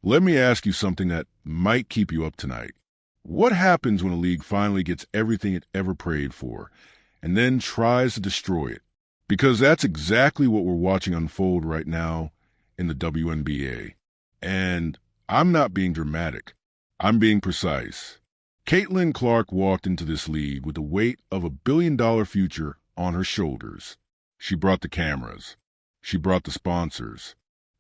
let me ask you something that might keep you up tonight. What happens when a league finally gets everything it ever prayed for and then tries to destroy it? Because that's exactly what we're watching unfold right now in the WNBA. And I'm not being dramatic. I'm being precise. Caitlin Clark walked into this league with the weight of a billion-dollar future on her shoulders. She brought the cameras. She brought the sponsors.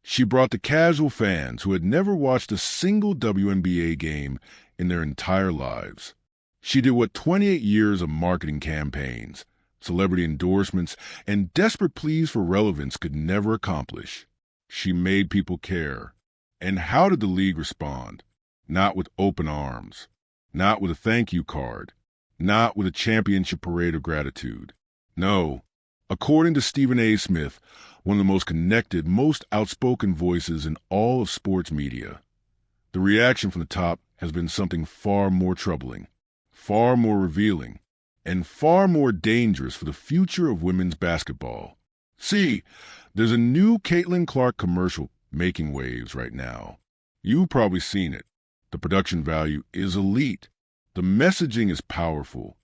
She brought the casual fans who had never watched a single WNBA game in their entire lives. She did what 28 years of marketing campaigns, celebrity endorsements, and desperate pleas for relevance could never accomplish. She made people care. And how did the league respond? Not with open arms. Not with a thank you card. Not with a championship parade of gratitude. No. According to Stephen A. Smith, one of the most connected, most outspoken voices in all of sports media, the reaction from the top has been something far more troubling, far more revealing, and far more dangerous for the future of women's basketball. See, there's a new Caitlin Clark commercial making waves right now. You've probably seen it. The production value is elite. The messaging is powerful.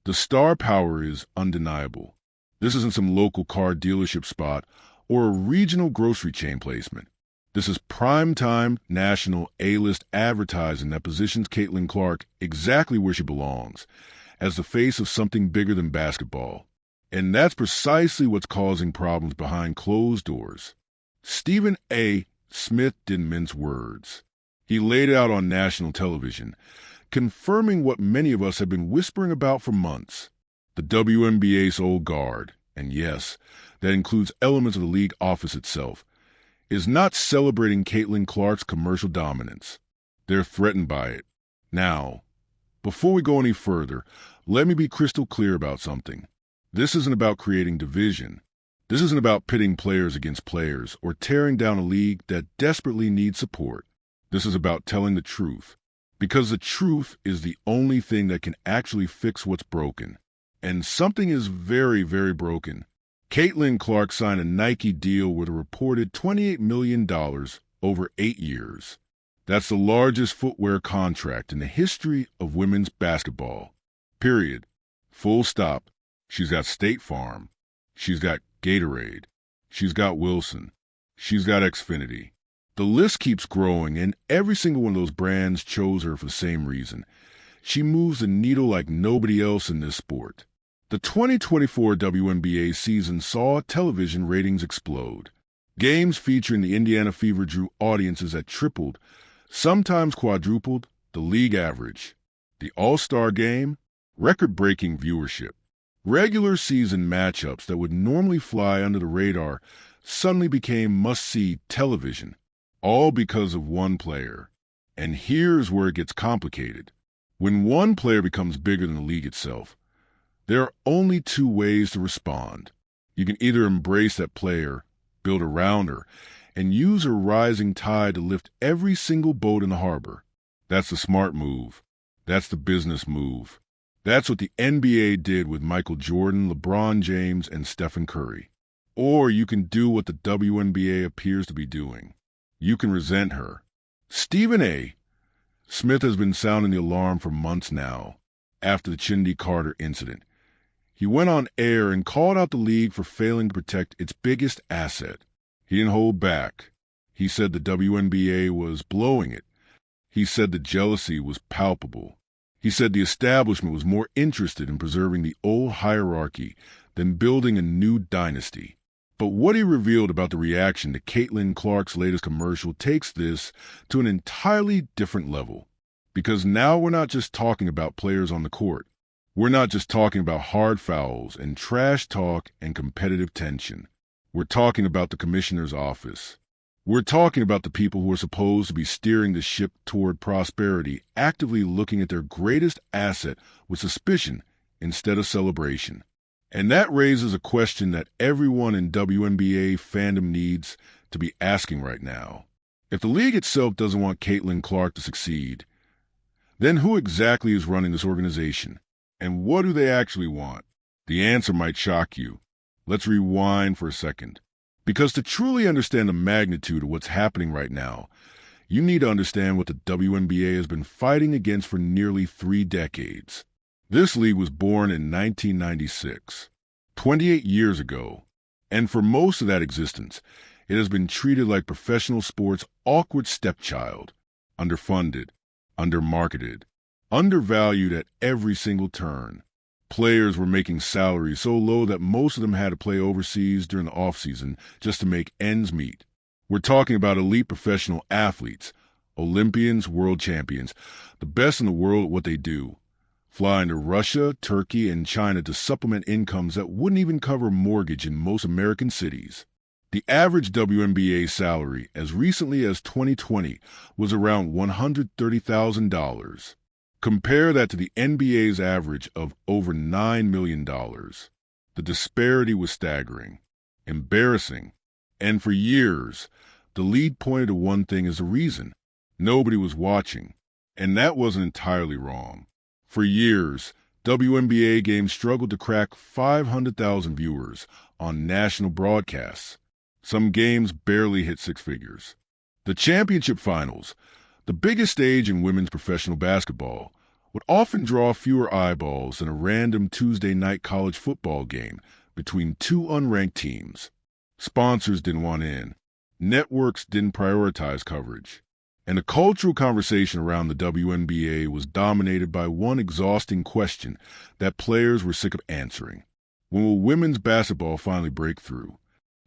The star power is undeniable. This isn't some local car dealership spot or a regional grocery chain placement. This is prime-time, national, A-list advertising that positions Caitlin Clark exactly where she belongs, as the face of something bigger than basketball. And that's precisely what's causing problems behind closed doors. Stephen A. Smith didn't mince words. He laid it out on national television, confirming what many of us have been whispering about for months. The WNBA's old guard, and yes, that includes elements of the league office itself, is not celebrating Caitlin Clark's commercial dominance. They're threatened by it. Now, before we go any further, let me be crystal clear about something. This isn't about creating division. This isn't about pitting players against players or tearing down a league that desperately needs support. This is about telling the truth, because the truth is the only thing that can actually fix what's broken. And something is very, very broken. Caitlin Clark signed a Nike deal with a reported $28 million over 8 years. That's the largest footwear contract in the history of women's basketball. Period. Full stop. She's got State Farm. She's got Gatorade. She's got Wilson. She's got Xfinity. The list keeps growing, and every single one of those brands chose her for the same reason. She moves the needle like nobody else in this sport. The 2024 WNBA season saw television ratings explode. Games featuring the Indiana Fever drew audiences that tripled, sometimes quadrupled, the league average. The All-Star Game, record-breaking viewership. Regular season matchups that would normally fly under the radar suddenly became must-see television, all because of one player. And here's where it gets complicated. When one player becomes bigger than the league itself, there are only two ways to respond. You can either embrace that player, build around her, and use her rising tide to lift every single boat in the harbor. That's the smart move. That's the business move. That's what the NBA did with Michael Jordan, LeBron James, and Stephen Curry. Or you can do what the WNBA appears to be doing. You can resent her. Stephen A. Smith has been sounding the alarm for months now, after the Chindi Carter incident. He went on air and called out the league for failing to protect its biggest asset. He didn't hold back. He said the WNBA was blowing it. He said the jealousy was palpable. He said the establishment was more interested in preserving the old hierarchy than building a new dynasty. But what he revealed about the reaction to Caitlin Clark's latest commercial takes this to an entirely different level. Because now we're not just talking about players on the court. We're not just talking about hard fouls and trash talk and competitive tension. We're talking about the commissioner's office. We're talking about the people who are supposed to be steering the ship toward prosperity, actively looking at their greatest asset with suspicion instead of celebration. And that raises a question that everyone in WNBA fandom needs to be asking right now. If the league itself doesn't want Caitlin Clark to succeed, then who exactly is running this organization? And what do they actually want? The answer might shock you. Let's rewind for a second. Because to truly understand the magnitude of what's happening right now, you need to understand what the WNBA has been fighting against for nearly 3 decades. This league was born in 1996, 28 years ago, and for most of that existence, it has been treated like professional sports' awkward stepchild, underfunded, undermarketed, undervalued at every single turn. Players were making salaries so low that most of them had to play overseas during the offseason just to make ends meet. We're talking about elite professional athletes, Olympians, world champions, the best in the world at what they do, flying to Russia, Turkey, and China to supplement incomes that wouldn't even cover a mortgage in most American cities. The average WNBA salary as recently as 2020 was around $130,000. Compare that to the NBA's average of over $9 million. The disparity was staggering, embarrassing, and for years, the league pointed to one thing as a reason: nobody was watching, and that wasn't entirely wrong. For years, WNBA games struggled to crack 500,000 viewers on national broadcasts. Some games barely hit 6 figures. The championship finals, the biggest stage in women's professional basketball, would often draw fewer eyeballs than a random Tuesday night college football game between 2 unranked teams. Sponsors didn't want in. Networks didn't prioritize coverage. And the cultural conversation around the WNBA was dominated by one exhausting question that players were sick of answering: when will women's basketball finally break through?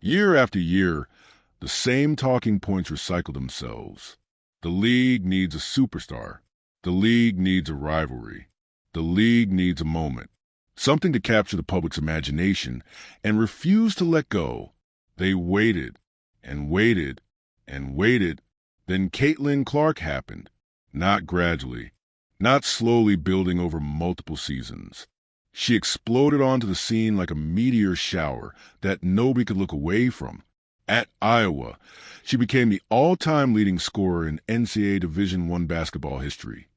Year after year, the same talking points recycle themselves. The league needs a superstar. The league needs a rivalry. The league needs a moment, something to capture the public's imagination, and refused to let go. They waited and waited and waited. Then Caitlin Clark happened, not gradually, not slowly building over multiple seasons. She exploded onto the scene like a meteor shower that nobody could look away from. At Iowa, she became the all-time leading scorer in NCAA Division I basketball history.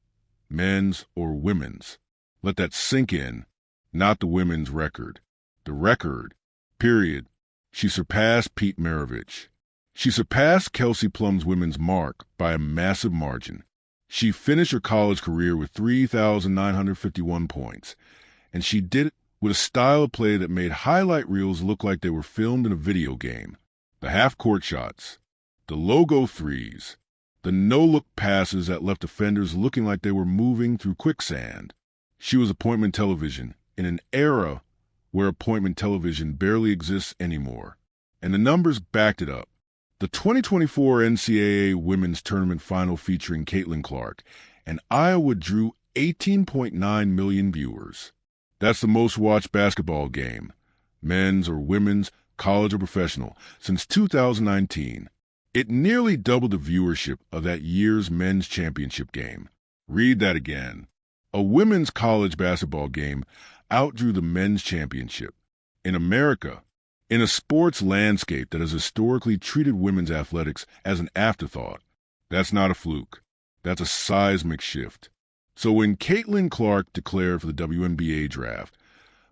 Men's or women's. Let that sink in. Not the women's record. The record. Period. She surpassed Pete Maravich. She surpassed Kelsey Plum's women's mark by a massive margin. She finished her college career with 3,951 points, and she did it with a style of play that made highlight reels look like they were filmed in a video game. The half-court shots, the logo threes, the no-look passes that left defenders looking like they were moving through quicksand. She was appointment television in an era where appointment television barely exists anymore, and the numbers backed it up. The 2024 NCAA Women's Tournament Final featuring Caitlin Clark, and Iowa drew 18.9 million viewers. That's the most-watched basketball game, men's or women's, college or professional, since 2019. It nearly doubled the viewership of that year's men's championship game. Read that again. A women's college basketball game outdrew the men's championship. In America, in a sports landscape that has historically treated women's athletics as an afterthought, that's not a fluke. That's a seismic shift. So when Caitlin Clark declared for the WNBA draft,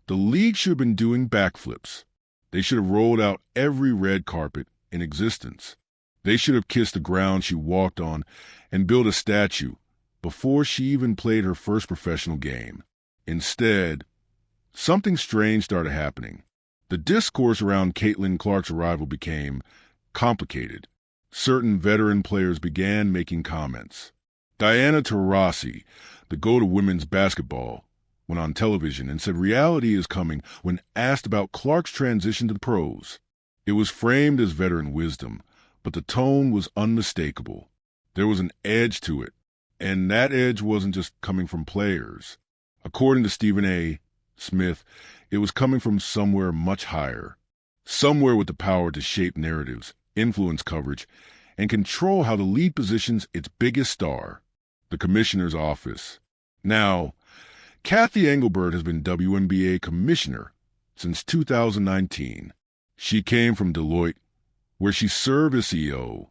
the league should have been doing backflips. They should have rolled out every red carpet in existence. They should have kissed the ground she walked on and built a statue before she even played her first professional game. Instead, something strange started happening. The discourse around Caitlin Clark's arrival became complicated. Certain veteran players began making comments. Diana Taurasi, the GOAT of women's basketball, went on television and said reality is coming when asked about Clark's transition to the pros. It was framed as veteran wisdom, but the tone was unmistakable. There was an edge to it, and that edge wasn't just coming from players. According to Stephen A. Smith, it was coming from somewhere much higher, somewhere with the power to shape narratives, influence coverage, and control how the league positions its biggest star, the commissioner's office. Now, Kathy Engelbert has been WNBA commissioner since 2019. She came from Deloitte, where she served as CEO,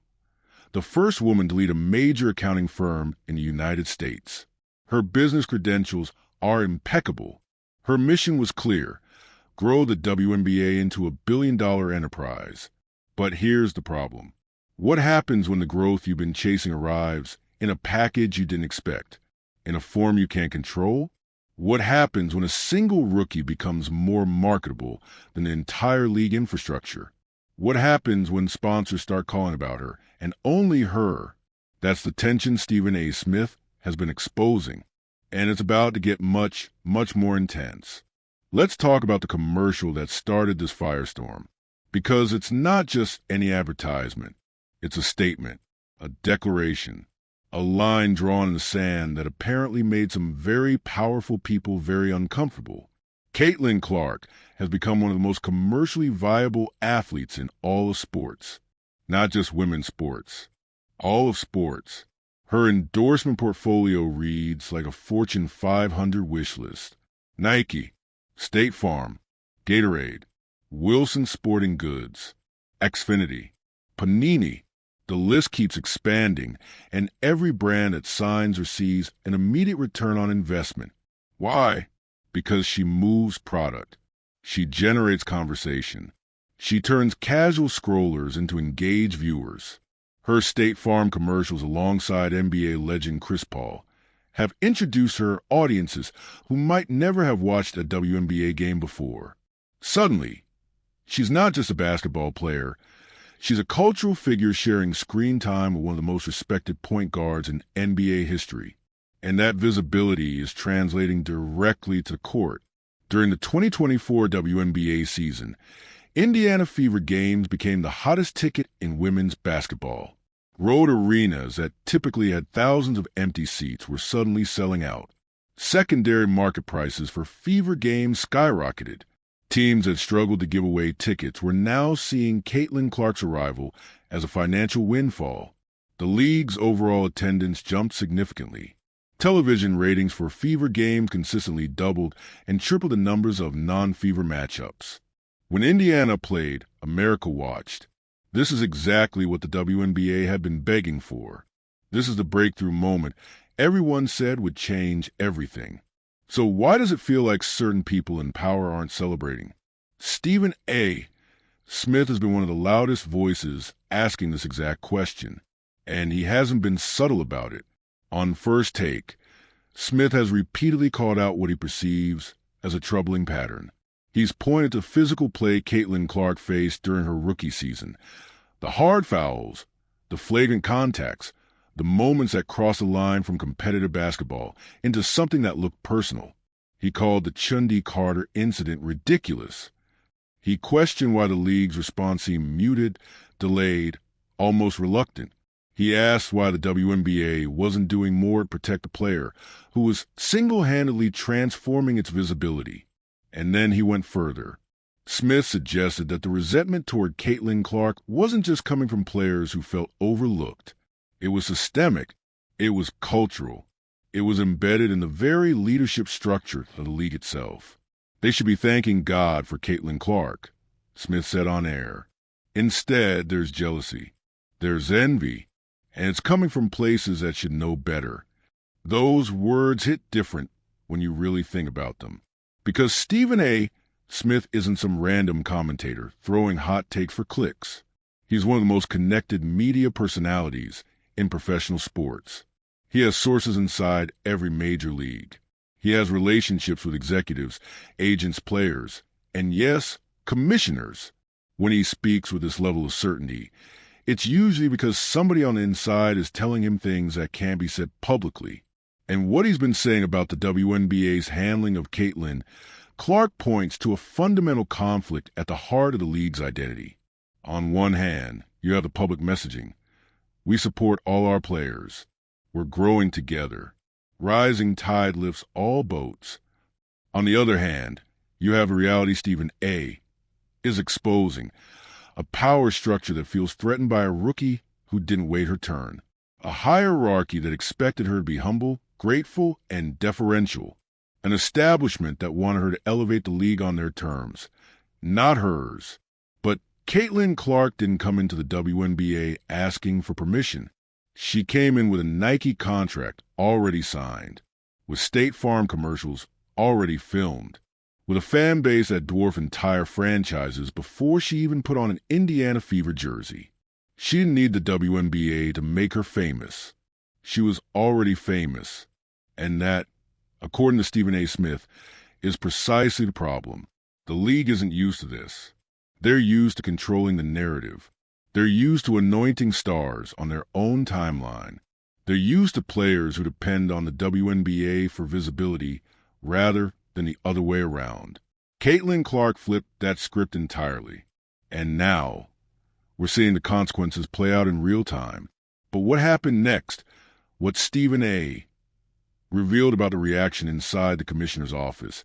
the first woman to lead a major accounting firm in the United States. Her business credentials are impeccable. Her mission was clear: grow the WNBA into a billion-dollar enterprise. But here's the problem. What happens when the growth you've been chasing arrives in a package you didn't expect, in a form you can't control? What happens when a single rookie becomes more marketable than the entire league infrastructure? What happens when sponsors start calling about her, and only her? That's the tension Stephen A. Smith has been exposing, and it's about to get much, much more intense. Let's talk about the commercial that started this firestorm, because it's not just any advertisement. It's a statement, a declaration, a line drawn in the sand that apparently made some very powerful people very uncomfortable. Caitlin Clark has become one of the most commercially viable athletes in all of sports, not just women's sports, all of sports. Her endorsement portfolio reads like a Fortune 500 wish list. Nike, State Farm, Gatorade, Wilson Sporting Goods, Xfinity, Panini. The list keeps expanding, and every brand that signs or sees an immediate return on investment. Why? Because she moves product. She generates conversation. She turns casual scrollers into engaged viewers. Her State Farm commercials alongside NBA legend Chris Paul have introduced her audiences who might never have watched a WNBA game before. Suddenly, she's not just a basketball player. She's a cultural figure sharing screen time with one of the most respected point guards in NBA history. And that visibility is translating directly to court. During the 2024 WNBA season, Indiana Fever games became the hottest ticket in women's basketball. Road arenas that typically had thousands of empty seats were suddenly selling out. Secondary market prices for Fever games skyrocketed. Teams that struggled to give away tickets were now seeing Caitlin Clark's arrival as a financial windfall. The league's overall attendance jumped significantly. Television ratings for Fever games consistently doubled and tripled the numbers of non-Fever matchups. When Indiana played, America watched. This is exactly what the WNBA had been begging for. This is the breakthrough moment everyone said would change everything. So why does it feel like certain people in power aren't celebrating? Stephen A. Smith has been one of the loudest voices asking this exact question, and he hasn't been subtle about it. On First Take, Smith has repeatedly called out what he perceives as a troubling pattern. He's pointed to physical play Caitlin Clark faced during her rookie season, the hard fouls, the flagrant contacts, the moments that crossed the line from competitive basketball into something that looked personal. He called the Chundi Carter incident ridiculous. He questioned why the league's response seemed muted, delayed, almost reluctant. He asked why the WNBA wasn't doing more to protect the player who was single-handedly transforming its visibility. And then he went further. Smith suggested that the resentment toward Caitlin Clark wasn't just coming from players who felt overlooked. It was systemic. It was cultural. It was embedded in the very leadership structure of the league itself. They should be thanking God for Caitlin Clark, Smith said on air. Instead, there's jealousy. There's envy. And it's coming from places that should know better. Those words hit different when you really think about them. Because Stephen A. Smith isn't some random commentator throwing hot takes for clicks. He's one of the most connected media personalities in professional sports. He has sources inside every major league. He has relationships with executives, agents, players, and yes, commissioners. When he speaks with this level of certainty, it's usually because somebody on the inside is telling him things that can't be said publicly. And what he's been saying about the WNBA's handling of Caitlin Clark points to a fundamental conflict at the heart of the league's identity. On one hand, you have the public messaging. We support all our players. We're growing together. Rising tide lifts all boats. On the other hand, you have a reality Stephen A. is exposing, a power structure that feels threatened by a rookie who didn't wait her turn, a hierarchy that expected her to be humble, grateful, and deferential, an establishment that wanted her to elevate the league on their terms, not hers. But Caitlin Clark didn't come into the WNBA asking for permission. She came in with a Nike contract already signed, with State Farm commercials already filmed, with a fan base that dwarfed entire franchises before she even put on an Indiana Fever jersey. She didn't need the WNBA to make her famous. She was already famous. And that, according to Stephen A. Smith, is precisely the problem. The league isn't used to this. They're used to controlling the narrative. They're used to anointing stars on their own timeline. They're used to players who depend on the WNBA for visibility rather than the other way around. Caitlin Clark flipped that script entirely. And now, we're seeing the consequences play out in real time. But what happened next? What Stephen A. revealed about the reaction inside the commissioner's office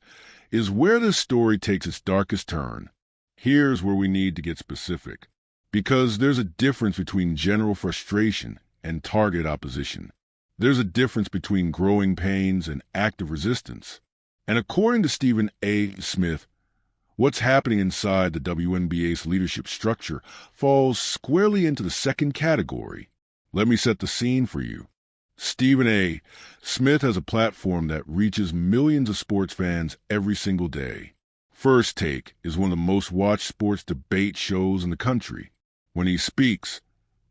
is where this story takes its darkest turn. Here's where we need to get specific, because there's a difference between general frustration and targeted opposition. There's a difference between growing pains and active resistance. And according to Stephen A. Smith, what's happening inside the WNBA's leadership structure falls squarely into the second category. Let me set the scene for you. Stephen A. Smith has a platform that reaches millions of sports fans every single day. First Take is one of the most watched sports debate shows in the country. When he speaks,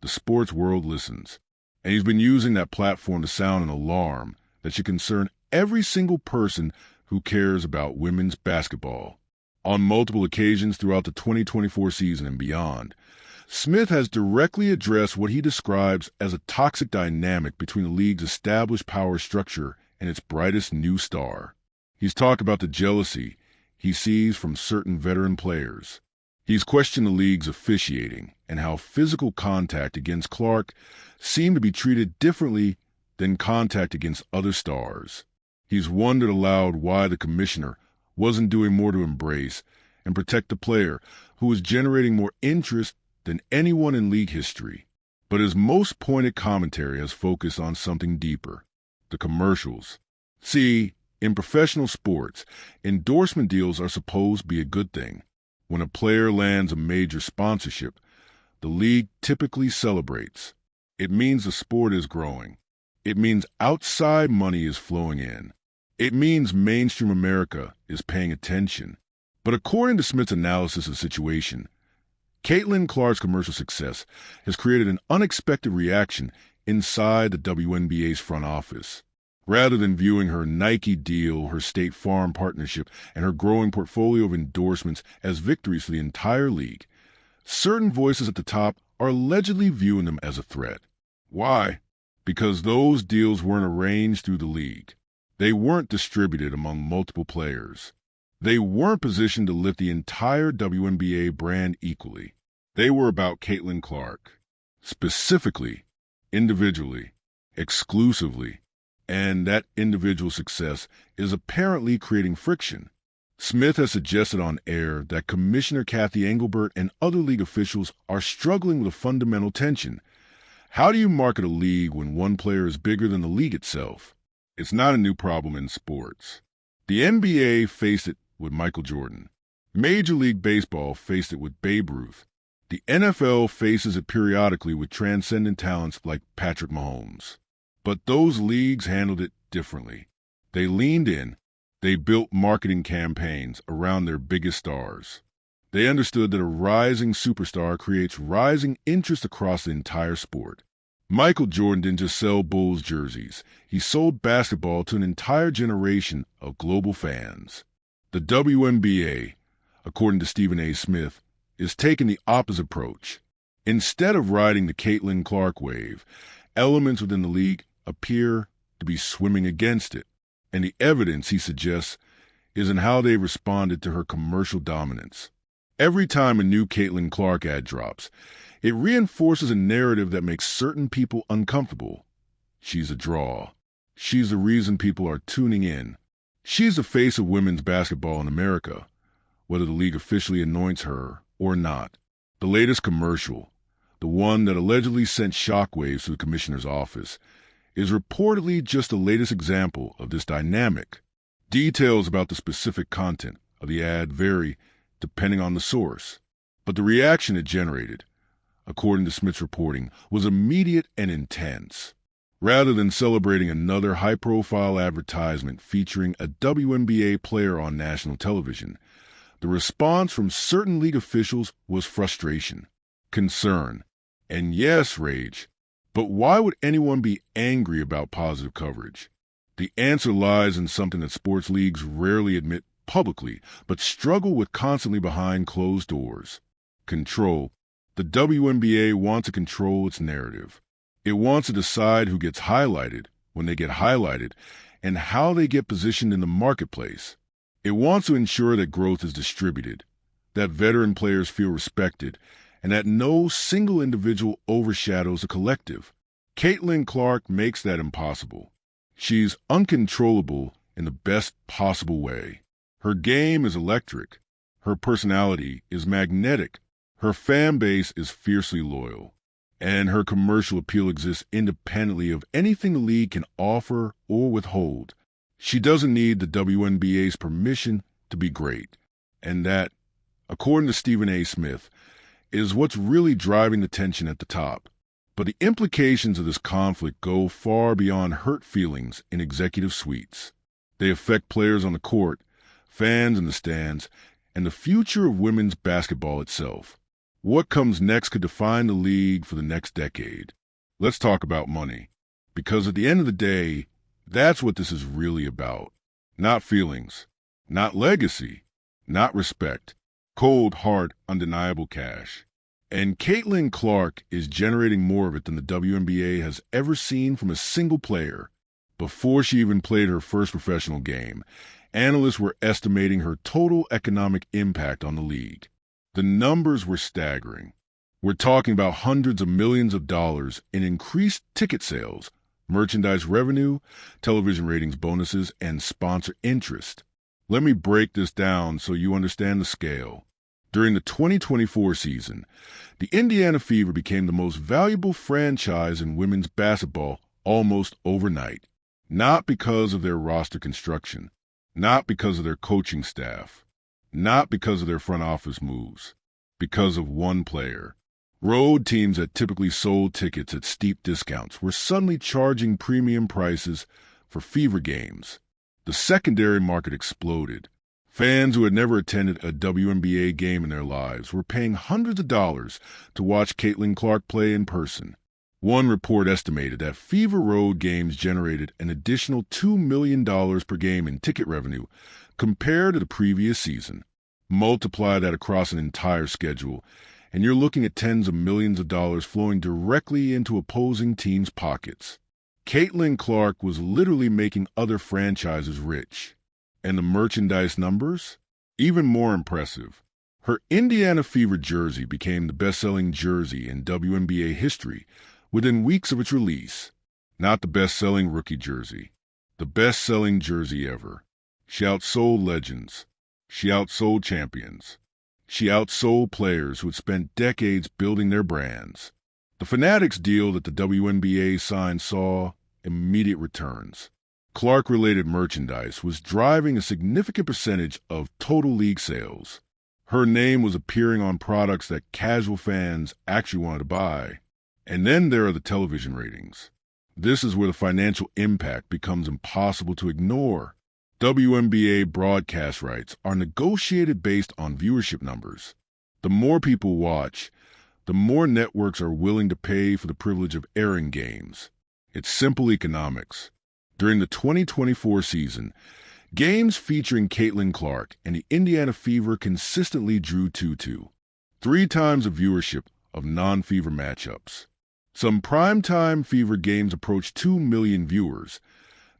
the sports world listens. And he's been using that platform to sound an alarm that should concern every single person who cares about women's basketball. On multiple occasions throughout the 2024 season and beyond, Smith has directly addressed what he describes as a toxic dynamic between the league's established power structure and its brightest new star. He's talked about the jealousy he sees from certain veteran players. He's questioned the league's officiating and how physical contact against Clark seemed to be treated differently than contact against other stars. He's wondered aloud why the commissioner wasn't doing more to embrace and protect the player who was generating more interest than anyone in league history. But his most pointed commentary has focused on something deeper: the commercials. See, in professional sports, endorsement deals are supposed to be a good thing. When a player lands a major sponsorship, the league typically celebrates. It means the sport is growing. It means outside money is flowing in. It means mainstream America is paying attention. But according to Smith's analysis of the situation, Caitlin Clark's commercial success has created an unexpected reaction inside the WNBA's front office. Rather than viewing her Nike deal, her State Farm partnership, and her growing portfolio of endorsements as victories for the entire league, certain voices at the top are allegedly viewing them as a threat. Why? Because those deals weren't arranged through the league. They weren't distributed among multiple players. They weren't positioned to lift the entire WNBA brand equally. They were about Caitlin Clark, specifically, individually, exclusively, and that individual success is apparently creating friction. Smith has suggested on air that Commissioner Kathy Engelbert and other league officials are struggling with a fundamental tension. How do you market a league when one player is bigger than the league itself? It's not a new problem in sports. The NBA faced it with Michael Jordan. Major League Baseball faced it with Babe Ruth. The NFL faces it periodically with transcendent talents like Patrick Mahomes. But those leagues handled it differently. They leaned in. They built marketing campaigns around their biggest stars. They understood that a rising superstar creates rising interest across the entire sport. Michael Jordan didn't just sell Bulls jerseys. He sold basketball to an entire generation of global fans. The WNBA, according to Stephen A. Smith, is taking the opposite approach. Instead of riding the Caitlin Clark wave, elements within the league appear to be swimming against it. And the evidence, he suggests, is in how they responded to her commercial dominance. Every time a new Caitlin Clark ad drops, it reinforces a narrative that makes certain people uncomfortable. She's a draw. She's the reason people are tuning in. She's the face of women's basketball in America, whether the league officially anoints her or not. The latest commercial, the one that allegedly sent shockwaves to the commissioner's office, is reportedly just the latest example of this dynamic. Details about the specific content of the ad vary depending on the source, but the reaction it generated, according to Smith's reporting, was immediate and intense. Rather than celebrating another high-profile advertisement featuring a WNBA player on national television, the response from certain league officials was frustration, concern, And yes, rage. But why would anyone be angry about positive coverage? The answer lies in something that sports leagues rarely admit publicly, but struggle with constantly behind closed doors. Control. The WNBA wants to control its narrative. It wants to decide who gets highlighted, when they get highlighted, and how they get positioned in the marketplace. It wants to ensure that growth is distributed, that veteran players feel respected, and that no single individual overshadows a collective. Caitlin Clark makes that impossible. She's uncontrollable in the best possible way. Her game is electric. Her personality is magnetic. Her fan base is fiercely loyal. And her commercial appeal exists independently of anything the league can offer or withhold. She doesn't need the WNBA's permission to be great. And that, according to Stephen A. Smith, is what's really driving the tension at the top. But the implications of this conflict go far beyond hurt feelings in executive suites. They affect players on the court, fans in the stands, and the future of women's basketball itself. What comes next could define the league for the next decade. Let's talk about money. Because at the end of the day, that's what this is really about. Not feelings, not legacy, not respect. Cold, hard, undeniable cash. And Caitlin Clark is generating more of it than the WNBA has ever seen from a single player. Before she even played her first professional game, analysts were estimating her total economic impact on the league. The numbers were staggering. We're talking about hundreds of millions of dollars in increased ticket sales, merchandise revenue, television ratings bonuses, and sponsor interest. Let me break this down so you understand the scale. During the 2024 season, the Indiana Fever became the most valuable franchise in women's basketball almost overnight. Not because of their roster construction, not because of their coaching staff, not because of their front office moves, because of one player. Road teams that typically sold tickets at steep discounts were suddenly charging premium prices for Fever games. The secondary market exploded. Fans who had never attended a WNBA game in their lives were paying hundreds of dollars to watch Caitlin Clark play in person. One report estimated that Fever Road games generated an additional $2 million per game in ticket revenue compared to the previous season. Multiply that across an entire schedule, and you're looking at tens of millions of dollars flowing directly into opposing teams' pockets. Caitlin Clark was literally making other franchises rich. And the merchandise numbers? Even more impressive. Her Indiana Fever jersey became the best-selling jersey in WNBA history within weeks of its release. Not the best-selling rookie jersey. The best-selling jersey ever. She outsold legends. She outsold champions. She outsold players who had spent decades building their brands. The Fanatics deal that the WNBA signed saw immediate returns. Clark-related merchandise was driving a significant percentage of total league sales. Her name was appearing on products that casual fans actually wanted to buy. And then there are the television ratings. This is where the financial impact becomes impossible to ignore. WNBA broadcast rights are negotiated based on viewership numbers. The more people watch, the more networks are willing to pay for the privilege of airing games. It's simple economics. During the 2024 season, games featuring Caitlin Clark and the Indiana Fever consistently drew 2-2, 3 times the viewership of non-Fever matchups. Some primetime Fever games approached 2 million viewers,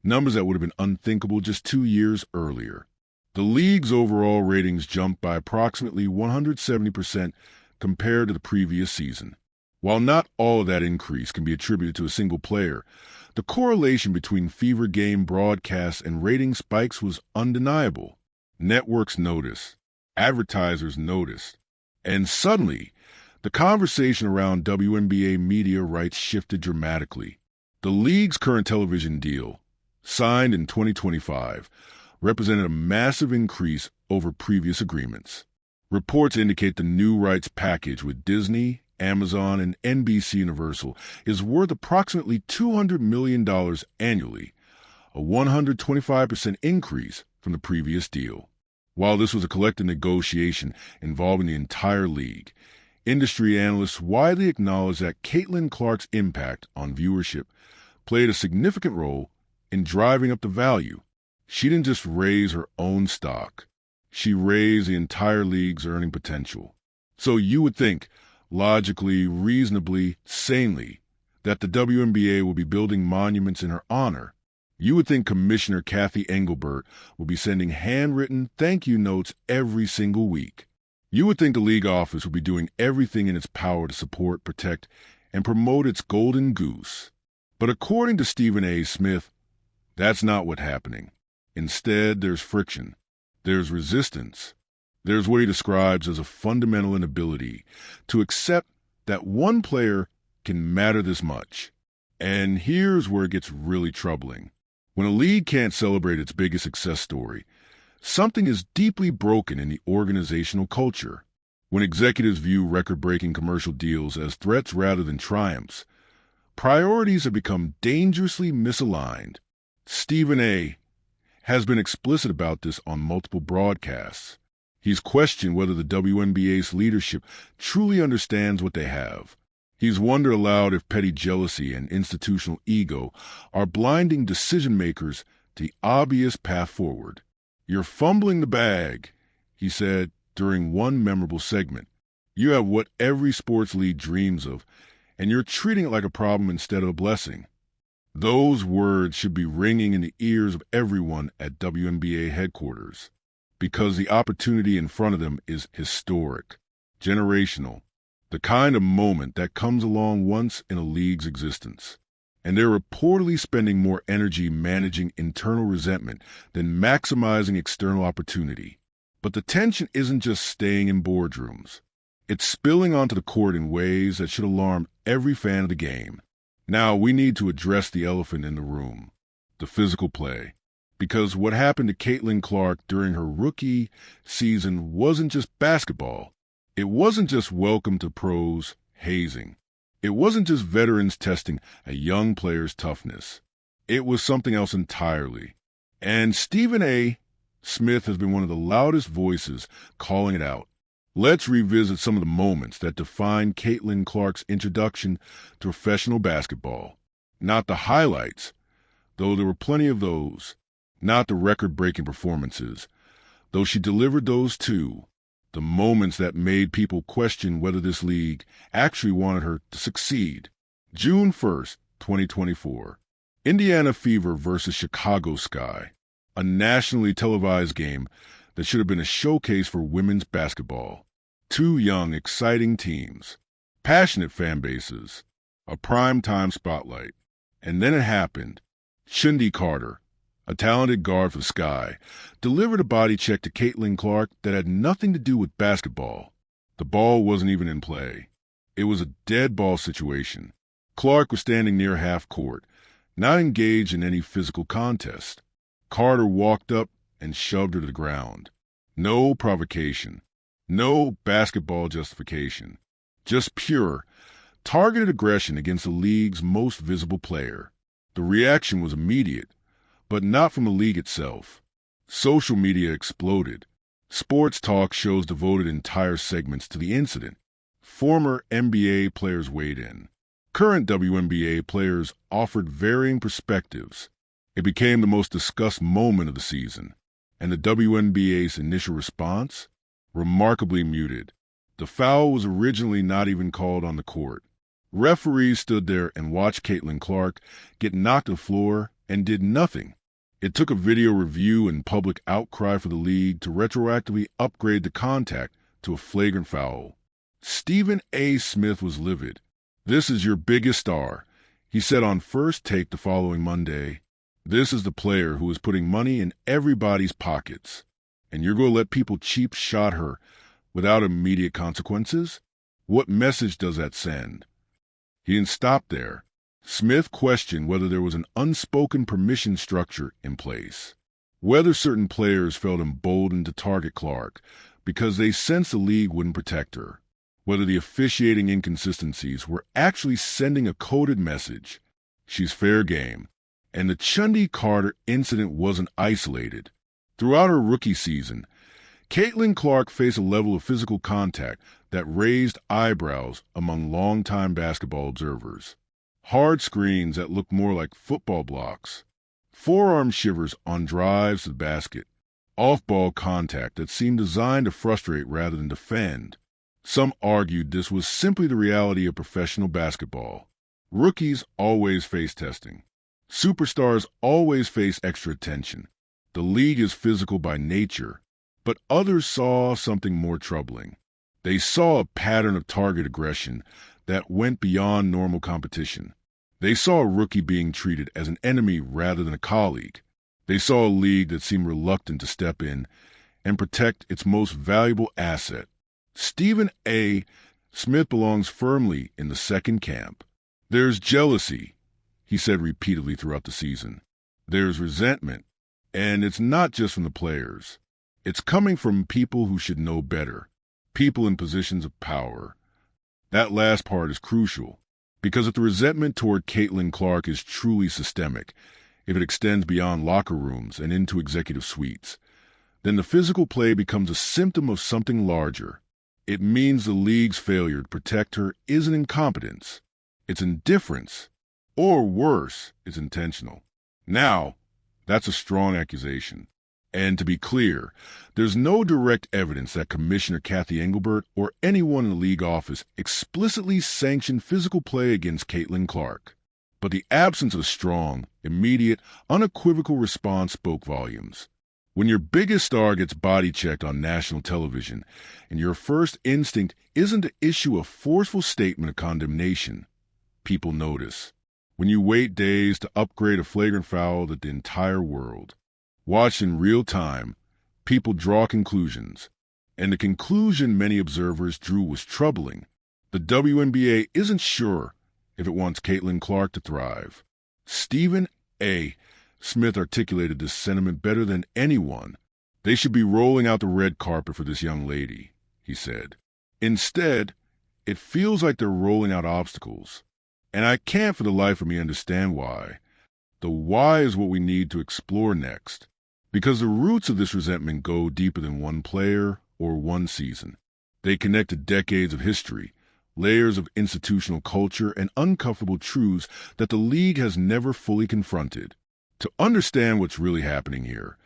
numbers that would have been unthinkable just 2 years earlier. The league's overall ratings jumped by approximately 170% compared to the previous season. While not all of that increase can be attributed to a single player, the correlation between Fever game broadcasts and rating spikes was undeniable. Networks noticed, advertisers noticed, and suddenly, the conversation around WNBA media rights shifted dramatically. The league's current television deal, signed in 2025, represented a massive increase over previous agreements. Reports indicate the new rights package with Disney, Amazon, and NBC Universal is worth approximately $200 million annually, a 125% increase from the previous deal. While this was a collective negotiation involving the entire league, Industry analysts widely acknowledge that Caitlin Clark's impact on viewership played a significant role in driving up the value. She didn't just raise her own stock. She raised the entire league's earning potential. So you would think, logically, reasonably, sanely, that the WNBA will be building monuments in her honor. You would think Commissioner Kathy Engelbert will be sending handwritten thank you notes every single week. You would think the league office would be doing everything in its power to support, protect, and promote its golden goose. But according to Stephen A. Smith, that's not what's happening. Instead, there's friction. There's resistance. There's what he describes as a fundamental inability to accept that one player can matter this much. And here's where it gets really troubling. When a league can't celebrate its biggest success story, something is deeply broken in the organizational culture. When executives view record-breaking commercial deals as threats rather than triumphs, priorities have become dangerously misaligned. Stephen A. has been explicit about this on multiple broadcasts. He's questioned whether the WNBA's leadership truly understands what they have. He's wondered aloud if petty jealousy and institutional ego are blinding decision-makers to the obvious path forward. "You're fumbling the bag," he said during one memorable segment. "You have what every sports league dreams of, and you're treating it like a problem instead of a blessing." Those words should be ringing in the ears of everyone at WNBA headquarters, because the opportunity in front of them is historic, generational, the kind of moment that comes along once in a league's existence. And they're reportedly spending more energy managing internal resentment than maximizing external opportunity. But the tension isn't just staying in boardrooms. It's spilling onto the court in ways that should alarm every fan of the game. Now we need to address the elephant in the room, the physical play. Because what happened to Caitlin Clark during her rookie season wasn't just basketball. It wasn't just welcome to pros hazing. It wasn't just veterans testing a young player's toughness. It was something else entirely. And Stephen A. Smith has been one of the loudest voices calling it out. Let's revisit some of the moments that defined Caitlin Clark's introduction to professional basketball. Not the highlights, though there were plenty of those. Not the record-breaking performances, though she delivered those too. The moments that made people question whether this league actually wanted her to succeed. June 1st, 2024. Indiana Fever versus Chicago Sky. A nationally televised game that should have been a showcase for women's basketball. Two young, exciting teams. Passionate fan bases. A prime-time spotlight. And then it happened. Chindi Carter, a talented guard for Sky, delivered a body check to Caitlin Clark that had nothing to do with basketball. The ball wasn't even in play. It was a dead ball situation. Clark was standing near half court, not engaged in any physical contest. Carter walked up and shoved her to the ground. No provocation. No basketball justification. Just pure, targeted aggression against the league's most visible player. The reaction was immediate, but not from the league itself. Social media exploded. Sports talk shows devoted entire segments to the incident. Former NBA players weighed in. Current WNBA players offered varying perspectives. It became the most discussed moment of the season, and the WNBA's initial response? Remarkably muted. The foul was originally not even called on the court. Referees stood there and watched Caitlin Clark get knocked to the floor and did nothing. It took a video review and public outcry for the league to retroactively upgrade the contact to a flagrant foul. Stephen A. Smith was livid. "This is your biggest star," he said on First Take the following Monday. "This is the player who is putting money in everybody's pockets. And you're going to let people cheap shot her without immediate consequences? What message does that send?" He didn't stop there. Smith questioned whether there was an unspoken permission structure in place, whether certain players felt emboldened to target Clark because they sensed the league wouldn't protect her, whether the officiating inconsistencies were actually sending a coded message. She's fair game. And the Chindi Carter incident wasn't isolated. Throughout her rookie season, Caitlin Clark faced a level of physical contact that raised eyebrows among longtime basketball observers. Hard screens that looked more like football blocks. Forearm shivers on drives to the basket. Off-ball contact that seemed designed to frustrate rather than defend. Some argued this was simply the reality of professional basketball. Rookies always face testing. Superstars always face extra attention. The league is physical by nature, but others saw something more troubling. They saw a pattern of target aggression that went beyond normal competition. They saw a rookie being treated as an enemy rather than a colleague. They saw a league that seemed reluctant to step in and protect its most valuable asset. Stephen A. Smith belongs firmly in the second camp. There's jealousy, he said repeatedly throughout the season. There's resentment, and it's not just from the players. It's coming from people who should know better, people in positions of power. That last part is crucial, because if the resentment toward Caitlin Clark is truly systemic, if it extends beyond locker rooms and into executive suites, then the physical play becomes a symptom of something larger. It means the league's failure to protect her isn't incompetence. It's indifference. Or worse, it's intentional. Now, that's a strong accusation. And to be clear, there's no direct evidence that Commissioner Kathy Engelbert or anyone in the league office explicitly sanctioned physical play against Caitlin Clark. But the absence of a strong, immediate, unequivocal response spoke volumes. When your biggest star gets body-checked on national television, and your first instinct isn't to issue a forceful statement of condemnation, people notice. When you wait days to upgrade a flagrant foul that the entire world watched in real time, people draw conclusions. And the conclusion many observers drew was troubling. The WNBA isn't sure if it wants Caitlin Clark to thrive. Stephen A. Smith articulated this sentiment better than anyone. They should be rolling out the red carpet for this young lady, he said. Instead, it feels like they're rolling out obstacles. And I can't for the life of me understand why. The why is what we need to explore next, because the roots of this resentment go deeper than one player or one season. They connect to decades of history, layers of institutional culture, and uncomfortable truths that the league has never fully confronted. To understand what's really happening here,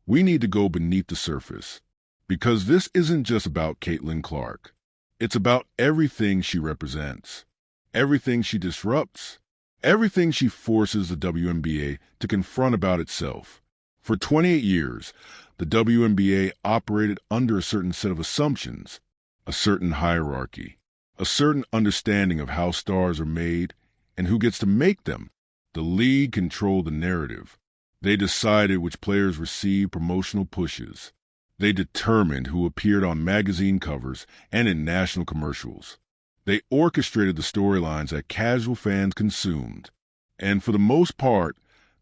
we need to go beneath the surface, because this isn't just about Caitlin Clark. It's about everything she represents, everything she disrupts, everything she forces the WNBA to confront about itself. For 28 years, the WNBA operated under a certain set of assumptions, a certain hierarchy, a certain understanding of how stars are made and who gets to make them. The league controlled the narrative. They decided which players received promotional pushes. They determined who appeared on magazine covers and in national commercials. They orchestrated the storylines that casual fans consumed. And for the most part,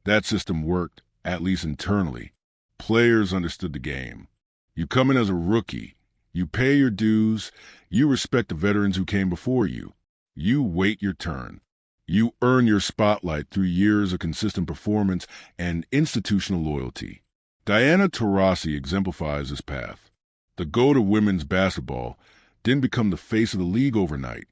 that system worked, at least internally. Players understood the game. You come in as a rookie. You pay your dues. You respect the veterans who came before you. You wait your turn. You earn your spotlight through years of consistent performance and institutional loyalty. Diana Taurasi exemplifies this path. The GOAT of women's basketball didn't become the face of the league overnight.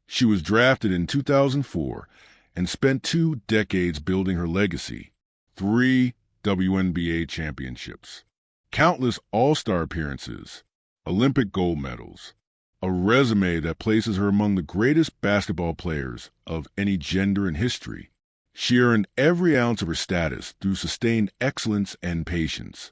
She was drafted in 2004 and spent 2 decades building her legacy. 3 WNBA championships, countless all-star appearances, Olympic gold medals, a resume that places her among the greatest basketball players of any gender in history. She earned every ounce of her status through sustained excellence and patience.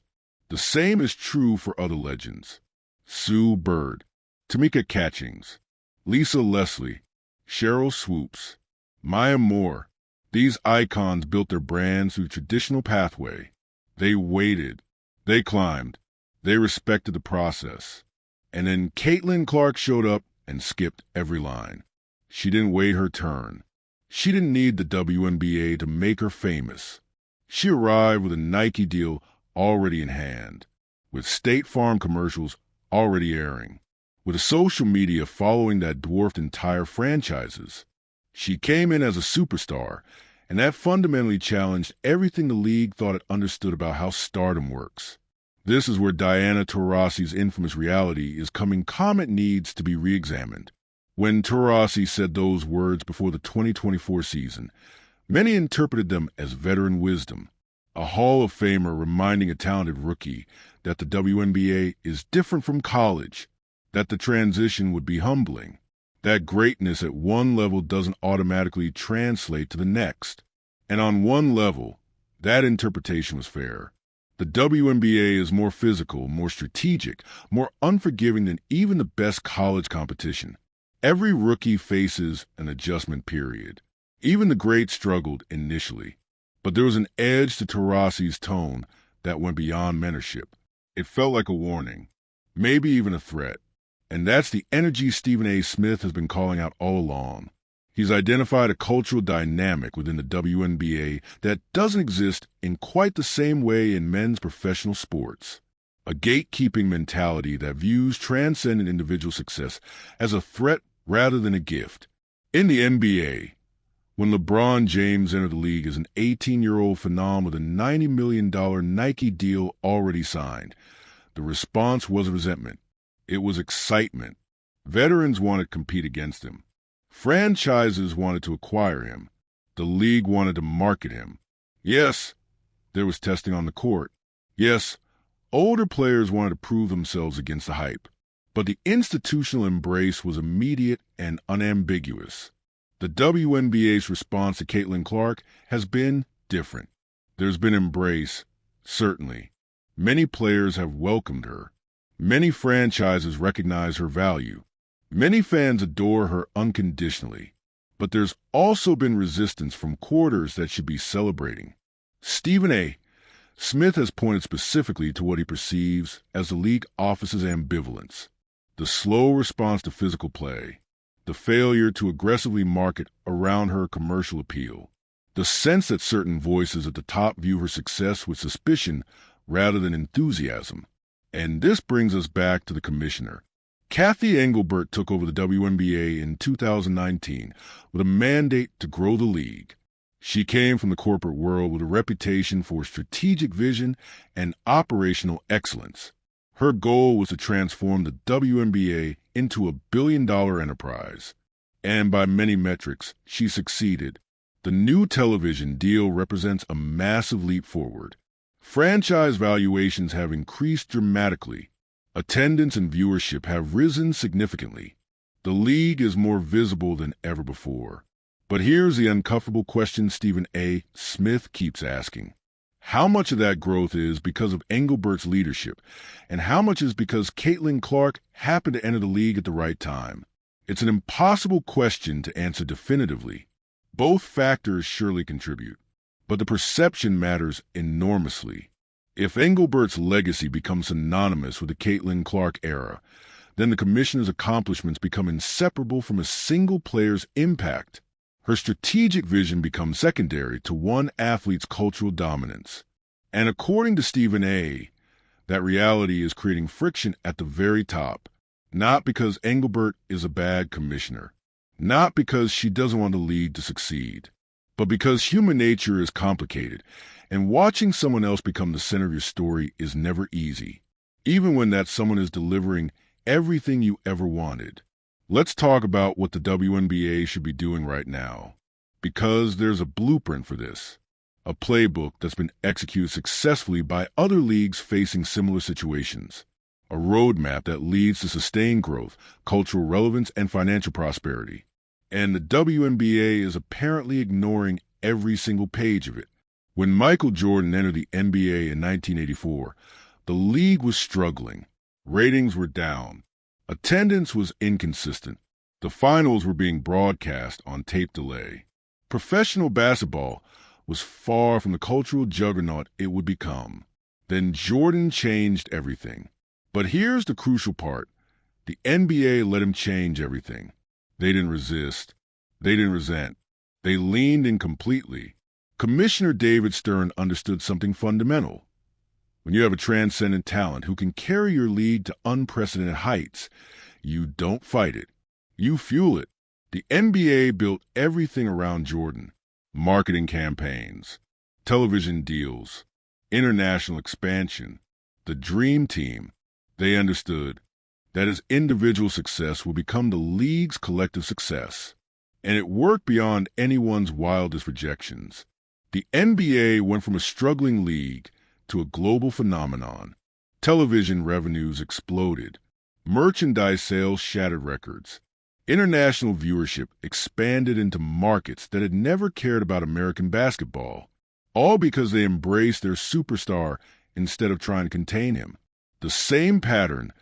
The same is true for other legends. Sue Bird, Tamika Catchings, Lisa Leslie, Cheryl Swoops, Maya Moore. These icons built their brands through traditional pathway. They waited. They climbed. They respected the process. And then Caitlin Clark showed up and skipped every line. She didn't wait her turn. She didn't need the WNBA to make her famous. She arrived with a Nike deal already in hand, with State Farm commercials already airing, with a social media following that dwarfed entire franchises. She came in as a superstar, and that fundamentally challenged everything the league thought it understood about how stardom works. This is where Diana Taurasi's infamous reality is coming comment needs to be re-examined. When Taurasi said those words before the 2024 season, many interpreted them as veteran wisdom, a Hall of Famer reminding a talented rookie that the WNBA is different from college, that the transition would be humbling, that greatness at one level doesn't automatically translate to the next. And on one level, that interpretation was fair. The WNBA is more physical, more strategic, more unforgiving than even the best college competition. Every rookie faces an adjustment period. Even the greats struggled initially. But there was an edge to Taurasi's tone that went beyond mentorship. It felt like a warning, maybe even a threat. And that's the energy Stephen A. Smith has been calling out all along. He's identified a cultural dynamic within the WNBA that doesn't exist in quite the same way in men's professional sports. A gatekeeping mentality that views transcendent individual success as a threat rather than a gift. In the NBA, when LeBron James entered the league as an 18-year-old phenom with a $90 million Nike deal already signed, the response wasn't resentment. It was excitement. Veterans wanted to compete against him. Franchises wanted to acquire him. The league wanted to market him. Yes, there was testing on the court. Yes, older players wanted to prove themselves against the hype. But the institutional embrace was immediate and unambiguous. The WNBA's response to Caitlin Clark has been different. There's been embrace, certainly. Many players have welcomed her. Many franchises recognize her value. Many fans adore her unconditionally. But there's also been resistance from quarters that should be celebrating. Stephen A. Smith has pointed specifically to what he perceives as the league office's ambivalence. The slow response to physical play. The failure to aggressively market around her commercial appeal. The sense that certain voices at the top view her success with suspicion rather than enthusiasm. And this brings us back to the commissioner. Kathy Engelbert took over the WNBA in 2019 with a mandate to grow the league. She came from the corporate world with a reputation for strategic vision and operational excellence. Her goal was to transform the WNBA into a billion-dollar enterprise. And by many metrics, she succeeded. The new television deal represents a massive leap forward. Franchise valuations have increased dramatically. Attendance and viewership have risen significantly. The league is more visible than ever before. But here's the uncomfortable question Stephen A. Smith keeps asking. How much of that growth is because of Engelbert's leadership, and how much is because Caitlin Clark happened to enter the league at the right time? It's an impossible question to answer definitively. Both factors surely contribute, but the perception matters enormously. If Engelbert's legacy becomes synonymous with the Caitlin Clark era, then the commissioner's accomplishments become inseparable from a single player's impact. Her strategic vision becomes secondary to one athlete's cultural dominance. And according to Stephen A., that reality is creating friction at the very top, not because Engelbert is a bad commissioner, not because she doesn't want the league to succeed, but because human nature is complicated, and watching someone else become the center of your story is never easy, even when that someone is delivering everything you ever wanted. Let's talk about what the WNBA should be doing right now, because there's a blueprint for this, a playbook that's been executed successfully by other leagues facing similar situations, a roadmap that leads to sustained growth, cultural relevance, and financial prosperity. And the WNBA is apparently ignoring every single page of it. When Michael Jordan entered the NBA in 1984, the league was struggling. Ratings were down. Attendance was inconsistent. The finals were being broadcast on tape delay. Professional basketball was far from the cultural juggernaut it would become. Then Jordan changed everything. But here's the crucial part. The NBA let him change everything. They didn't resist. They didn't resent. They leaned in completely. Commissioner David Stern understood something fundamental. When you have a transcendent talent who can carry your league to unprecedented heights, you don't fight it. You fuel it. The NBA built everything around Jordan. Marketing campaigns, television deals, international expansion. the dream team. They understood that as individual success will become the league's collective success. And it worked beyond anyone's wildest projections. The NBA went from a struggling league to a global phenomenon. Television revenues exploded. Merchandise sales shattered records. International viewership expanded into markets that had never cared about American basketball, all because they embraced their superstar instead of trying to contain him. The same pattern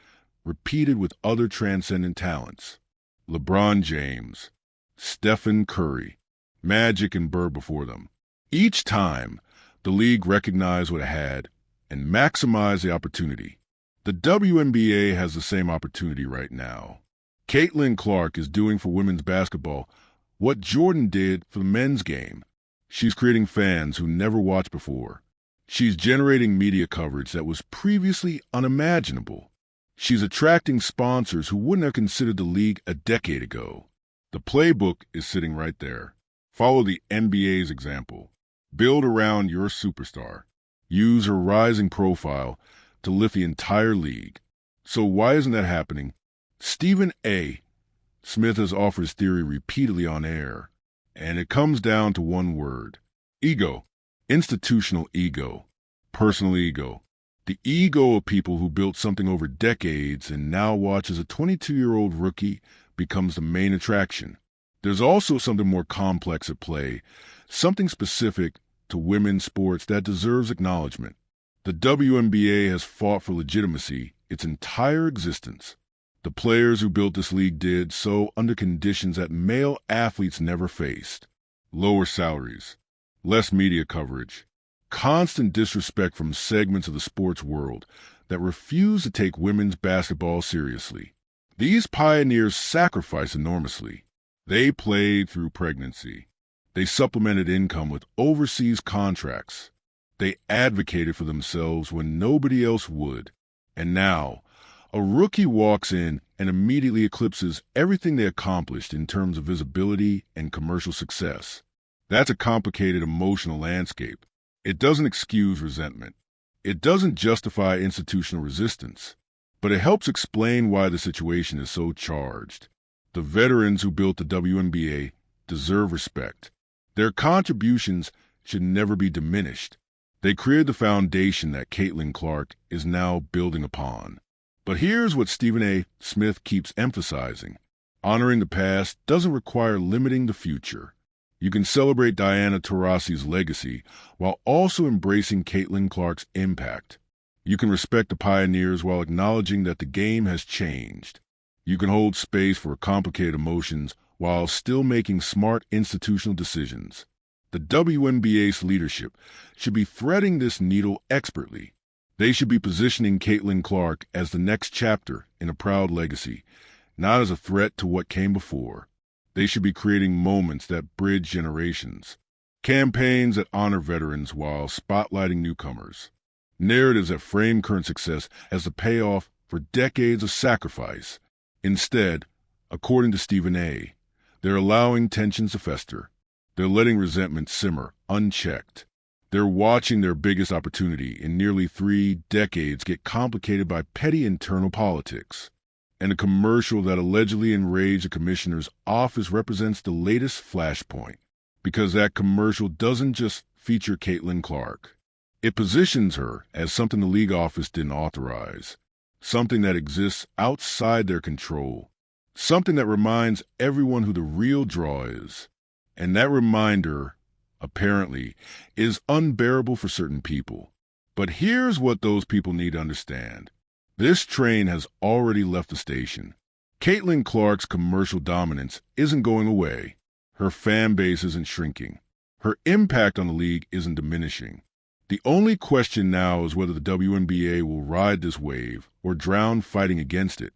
repeated with other transcendent talents. LeBron James, Stephen Curry, Magic and Bird before them. Each time, the league recognized what it had and maximized the opportunity. The WNBA has the same opportunity right now. Caitlin Clark is doing for women's basketball what Jordan did for the men's game. She's creating fans who never watched before. She's generating media coverage that was previously unimaginable. She's attracting sponsors who wouldn't have considered the league a decade ago. The playbook is sitting right there. Follow the NBA's example. Build around your superstar. Use her rising profile to lift the entire league. So why isn't that happening? Stephen A. Smith has offered his theory repeatedly on air, and it comes down to one word: ego. Institutional ego. Personal ego. The ego of people who built something over decades and now watch as a 22-year-old rookie becomes the main attraction. There's also something more complex at play, something specific to women's sports that deserves acknowledgement. The WNBA has fought for legitimacy its entire existence. The players who built this league did so under conditions that male athletes never faced. Lower salaries, less media coverage, constant disrespect from segments of the sports world that refuse to take women's basketball seriously. These pioneers sacrificed enormously. They played through pregnancy. They supplemented income with overseas contracts. They advocated for themselves when nobody else would. And now, a rookie walks in and immediately eclipses everything they accomplished in terms of visibility and commercial success. That's a complicated emotional landscape. It doesn't excuse resentment. It doesn't justify institutional resistance. But it helps explain why the situation is so charged. The veterans who built the WNBA deserve respect. Their contributions should never be diminished. They created the foundation that Caitlin Clark is now building upon. But here's what Stephen A. Smith keeps emphasizing. Honoring the past doesn't require limiting the future. You can celebrate Diana Taurasi's legacy while also embracing Caitlin Clark's impact. You can respect the pioneers while acknowledging that the game has changed. You can hold space for complicated emotions while still making smart institutional decisions. The WNBA's leadership should be threading this needle expertly. They should be positioning Caitlin Clark as the next chapter in a proud legacy, not as a threat to what came before. They should be creating moments that bridge generations, campaigns that honor veterans while spotlighting newcomers, narratives that frame current success as the payoff for decades of sacrifice. Instead, according to Stephen A., they're allowing tensions to fester. They're letting resentment simmer unchecked. They're watching their biggest opportunity in nearly 3 decades get complicated by petty internal politics. And a commercial that allegedly enraged the commissioner's office represents the latest flashpoint, because that commercial doesn't just feature Caitlin Clark. It positions her as something the league office didn't authorize, something that exists outside their control, something that reminds everyone who the real draw is. And that reminder, apparently, is unbearable for certain people. But here's what those people need to understand. This train has already left the station. Caitlin Clark's commercial dominance isn't going away. Her fan base isn't shrinking. Her impact on the league isn't diminishing. The only question now is whether the WNBA will ride this wave or drown fighting against it.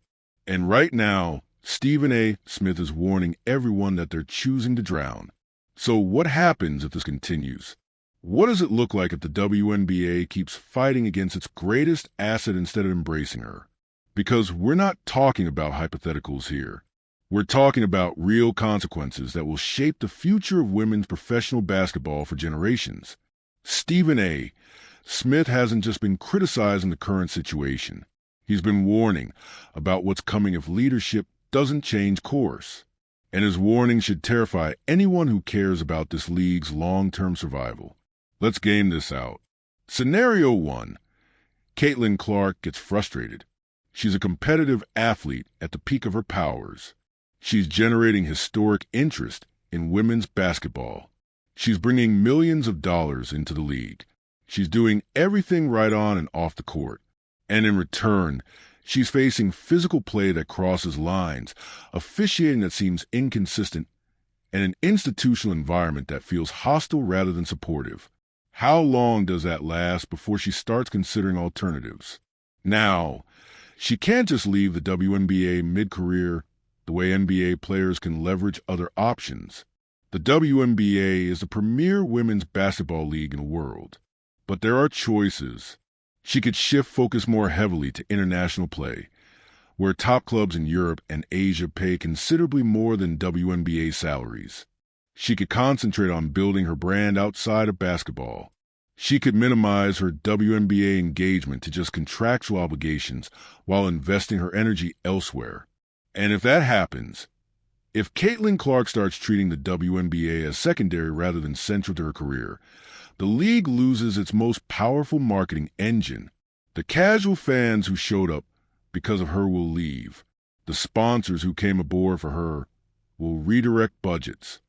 And right now, Stephen A. Smith is warning everyone that they're choosing to drown. So what happens if this continues? What does it look like if the WNBA keeps fighting against its greatest asset instead of embracing her? Because we're not talking about hypotheticals here. We're talking about real consequences that will shape the future of women's professional basketball for generations. Stephen A., Smith hasn't just been criticizing the current situation. He's been warning about what's coming if leadership doesn't change course. And his warning should terrify anyone who cares about this league's long-term survival. Let's game this out. Scenario 1. Caitlin Clark gets frustrated. She's a competitive athlete at the peak of her powers. She's generating historic interest in women's basketball. She's bringing millions of dollars into the league. She's doing everything right on and off the court. And in return, she's facing physical play that crosses lines, officiating that seems inconsistent, and an institutional environment that feels hostile rather than supportive. How long does that last before she starts considering alternatives? Now, she can't just leave the WNBA mid-career the way NBA players can leverage other options. The WNBA is the premier women's basketball league in the world. But there are choices. She could shift focus more heavily to international play, where top clubs in Europe and Asia pay considerably more than WNBA salaries. She could concentrate on building her brand outside of basketball. She could minimize her WNBA engagement to just contractual obligations while investing her energy elsewhere. And if that happens, if Caitlin Clark starts treating the WNBA as secondary rather than central to her career, the league loses its most powerful marketing engine. The casual fans who showed up because of her will leave. The sponsors who came aboard for her will redirect budgets.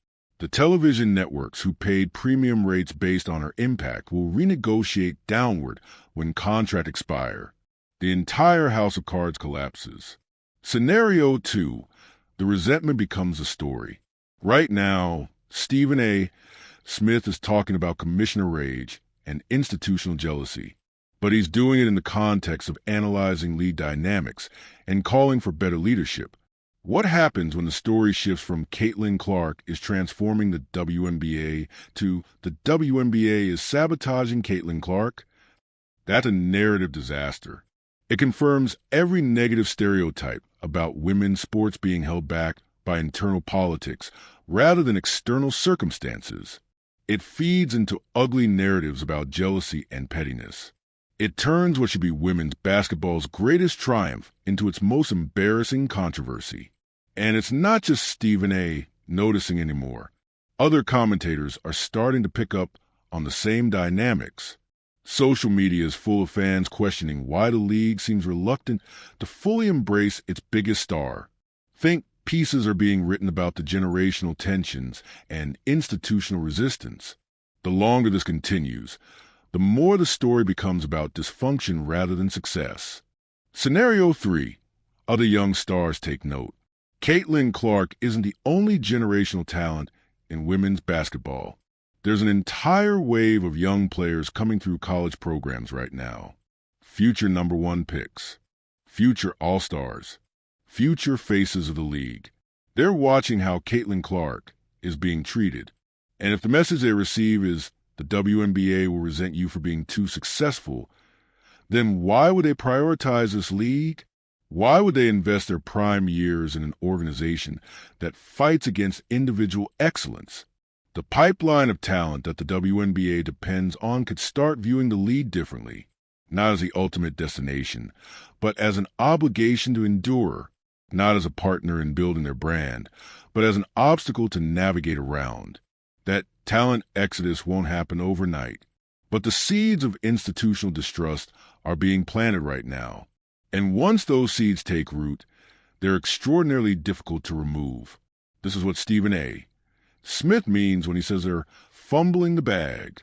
The television networks who paid premium rates based on her impact will renegotiate downward when contracts expire. The entire house of cards collapses. Scenario 2. The resentment becomes a story. Right now, Stephen A. Smith is talking about commissioner rage and institutional jealousy, but he's doing it in the context of analyzing league dynamics and calling for better leadership. What happens when the story shifts from Caitlin Clark is transforming the WNBA to the WNBA is sabotaging Caitlin Clark? That's a narrative disaster. It confirms every negative stereotype about women's sports being held back by internal politics rather than external circumstances. It feeds into ugly narratives about jealousy and pettiness. It turns what should be women's basketball's greatest triumph into its most embarrassing controversy. And it's not just Stephen A. noticing anymore. Other commentators are starting to pick up on the same dynamics. Social media is full of fans questioning why the league seems reluctant to fully embrace its biggest star. Think pieces are being written about the generational tensions and institutional resistance. The longer this continues, the more the story becomes about dysfunction rather than success. Scenario 3. Other young stars take note. Caitlin Clark isn't the only generational talent in women's basketball. There's an entire wave of young players coming through college programs right now. Future number 1 picks. Future all-stars. Future faces of the league. They're watching how Caitlin Clark is being treated. And if the message they receive is the WNBA will resent you for being too successful, then why would they prioritize this league? Why would they invest their prime years in an organization that fights against individual excellence? The pipeline of talent that the WNBA depends on could start viewing the league differently, not as the ultimate destination, but as an obligation to endure, not as a partner in building their brand, but as an obstacle to navigate around. That talent exodus won't happen overnight, but the seeds of institutional distrust are being planted right now. And once those seeds take root, they're extraordinarily difficult to remove. This is what Stephen A. Smith means when he says they're fumbling the bag.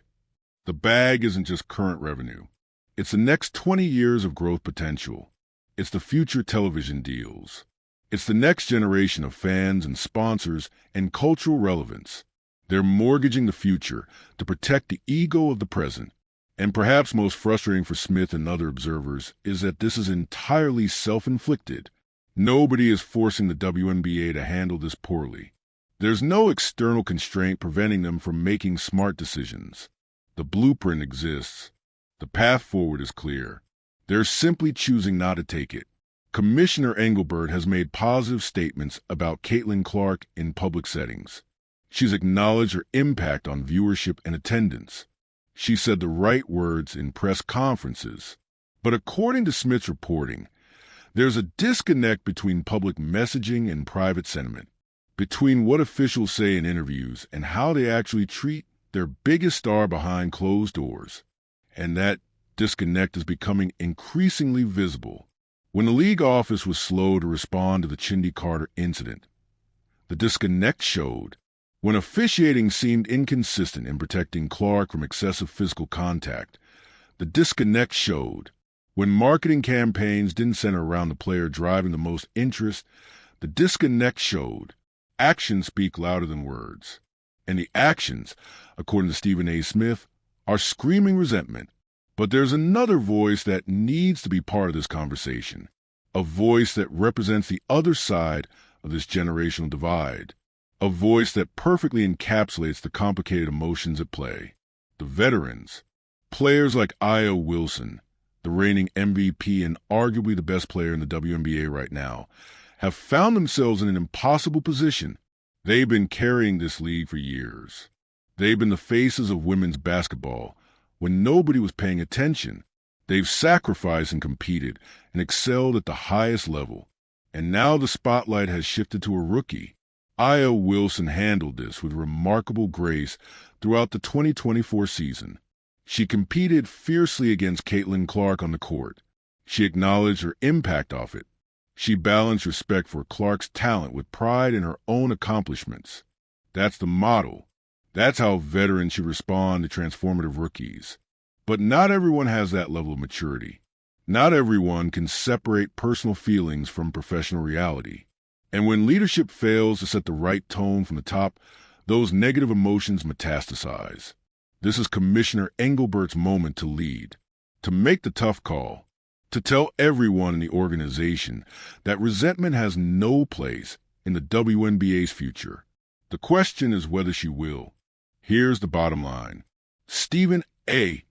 The bag isn't just current revenue. It's the next 20 years of growth potential. It's the future television deals. It's the next generation of fans and sponsors and cultural relevance. They're mortgaging the future to protect the ego of the present. And perhaps most frustrating for Smith and other observers is that this is entirely self-inflicted. Nobody is forcing the WNBA to handle this poorly. There's no external constraint preventing them from making smart decisions. The blueprint exists. The path forward is clear. They're simply choosing not to take it. Commissioner Engelbert has made positive statements about Caitlin Clark in public settings. She's acknowledged her impact on viewership and attendance. She said the right words in press conferences. But according to Smith's reporting, there's a disconnect between public messaging and private sentiment, between what officials say in interviews and how they actually treat their biggest star behind closed doors. And that disconnect is becoming increasingly visible. When the league office was slow to respond to the Chindi Carter incident, the disconnect showed. When officiating seemed inconsistent in protecting Clark from excessive physical contact, the disconnect showed. When marketing campaigns didn't center around the player driving the most interest, the disconnect showed. Actions speak louder than words. And the actions, according to Stephen A. Smith, are screaming resentment. But there's another voice that needs to be part of this conversation, a voice that represents the other side of this generational divide, a voice that perfectly encapsulates the complicated emotions at play. The veterans, players like Io Wilson, the reigning MVP and arguably the best player in the WNBA right now, have found themselves in an impossible position. They've been carrying this league for years. They've been the faces of women's basketball when nobody was paying attention. They've sacrificed and competed and excelled at the highest level. And now the spotlight has shifted to a rookie. Io Wilson handled this with remarkable grace throughout the 2024 season. She competed fiercely against Caitlin Clark on the court. She acknowledged her impact off it. She balanced respect for Clark's talent with pride in her own accomplishments. That's the model. That's how veterans should respond to transformative rookies. But not everyone has that level of maturity. Not everyone can separate personal feelings from professional reality. And when leadership fails to set the right tone from the top, those negative emotions metastasize. This is Commissioner Engelbert's moment to lead, to make the tough call, to tell everyone in the organization that resentment has no place in the WNBA's future. The question is whether she will. Here's the bottom line. Stephen A.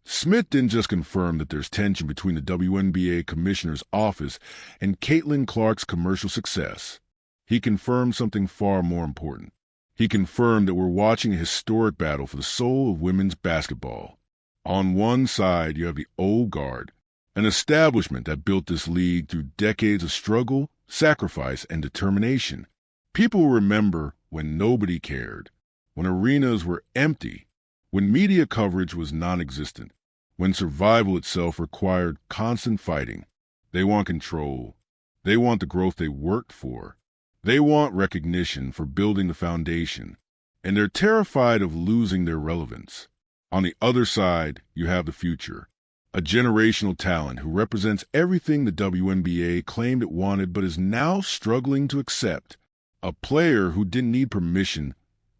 Smith didn't just confirm that there's tension between the WNBA Commissioner's office and Caitlin Clark's commercial success. He confirmed something far more important. He confirmed that we're watching a historic battle for the soul of women's basketball. On one side, you have the old guard, an establishment that built this league through decades of struggle, sacrifice, and determination. People remember when nobody cared, when arenas were empty, when media coverage was non-existent, when survival itself required constant fighting. They want control. They want the growth they worked for. They want recognition for building the foundation, and they're terrified of losing their relevance. On the other side, you have the future, a generational talent who represents everything the WNBA claimed it wanted but is now struggling to accept, a player who didn't need permission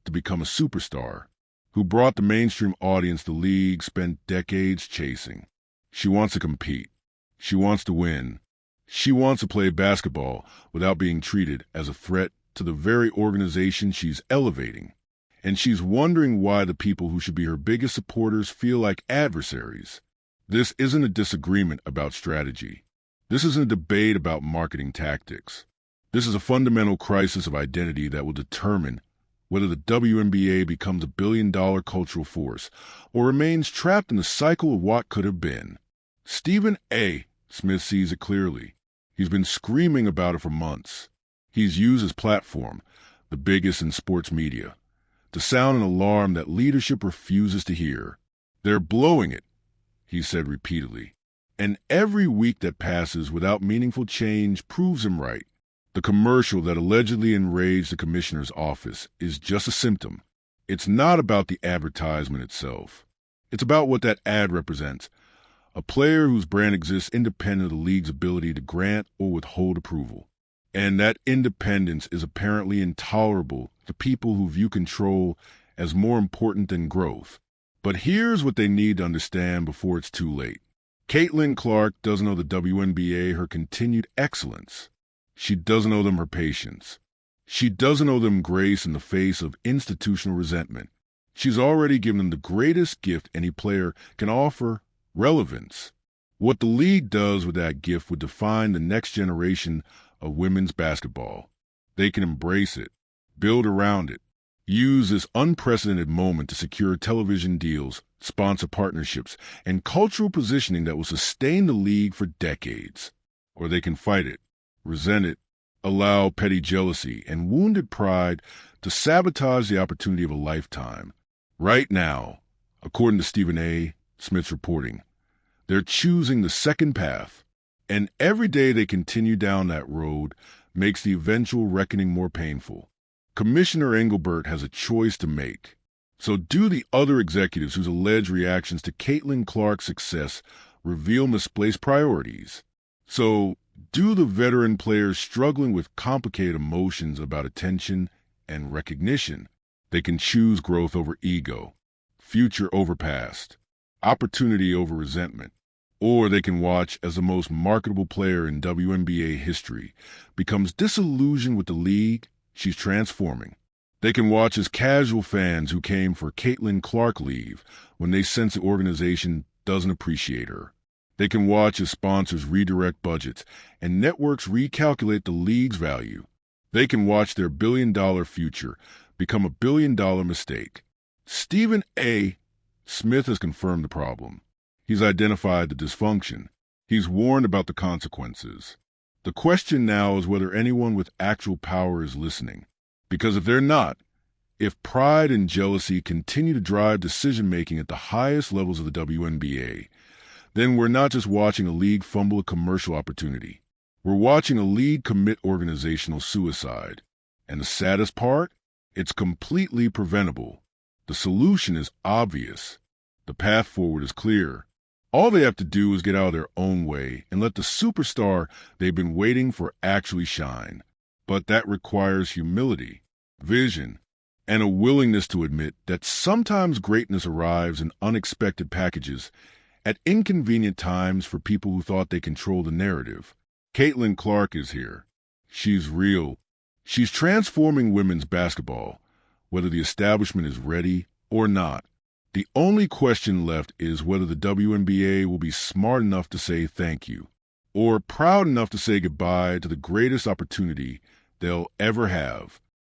to become a superstar, who brought the mainstream audience the league spent decades chasing. She wants to compete. She wants to win. She wants to play basketball without being treated as a threat to the very organization she's elevating. And she's wondering why the people who should be her biggest supporters feel like adversaries. This isn't a disagreement about strategy. This isn't a debate about marketing tactics. This is a fundamental crisis of identity that will determine whether the WNBA becomes a billion-dollar cultural force or remains trapped in the cycle of what could have been. Stephen A. Smith sees it clearly. He's been screaming about it for months. He's used his platform, the biggest in sports media, to sound an alarm that leadership refuses to hear. They're blowing it, he said repeatedly. And every week that passes without meaningful change proves him right. The commercial that allegedly enraged the commissioner's office is just a symptom. It's not about the advertisement itself. It's about what that ad represents. A player whose brand exists independent of the league's ability to grant or withhold approval. And that independence is apparently intolerable to people who view control as more important than growth. But here's what they need to understand before it's too late. Caitlin Clark doesn't owe the WNBA her continued excellence. She doesn't owe them her patience. She doesn't owe them grace in the face of institutional resentment. She's already given them the greatest gift any player can offer: relevance. What the league does with that gift would define the next generation of women's basketball. They can embrace it, build around it, use this unprecedented moment to secure television deals sponsor partnerships, and cultural positioning that will sustain the league for decades. Or they can fight it, resent it, allow petty jealousy and wounded pride to sabotage the opportunity of a lifetime. Right now, according to Stephen A. Smith's reporting, they're choosing the second path, and every day they continue down that road makes the eventual reckoning more painful. Commissioner Engelbert has a choice to make. So do the other executives whose alleged reactions to Caitlin Clark's success reveal misplaced priorities? So do the veteran players struggling with complicated emotions about attention and recognition? They can choose growth over ego, future over past, opportunity over resentment. Or they can watch as the most marketable player in WNBA history becomes disillusioned with the league she's transforming. They can watch as casual fans who came for Caitlin Clark leave when they sense the organization doesn't appreciate her. They can watch as sponsors redirect budgets and networks recalculate the league's value. They can watch their billion-dollar future become a billion-dollar mistake. Stephen A. Smith has confirmed the problem. He's identified the dysfunction. He's warned about the consequences. The question now is whether anyone with actual power is listening. Because if they're not, if pride and jealousy continue to drive decision-making at the highest levels of the WNBA, then we're not just watching a league fumble a commercial opportunity. We're watching a league commit organizational suicide. And the saddest part? It's completely preventable. The solution is obvious. The path forward is clear. All they have to do is get out of their own way and let the superstar they've been waiting for actually shine. But that requires humility, vision, and a willingness to admit that sometimes greatness arrives in unexpected packages at inconvenient times for people who thought they controlled the narrative. Caitlin Clark is here. She's real. She's transforming women's basketball, whether the establishment is ready or not. The only question left is whether the WNBA will be smart enough to say thank you, or proud enough to say goodbye to the greatest opportunity they'll ever have.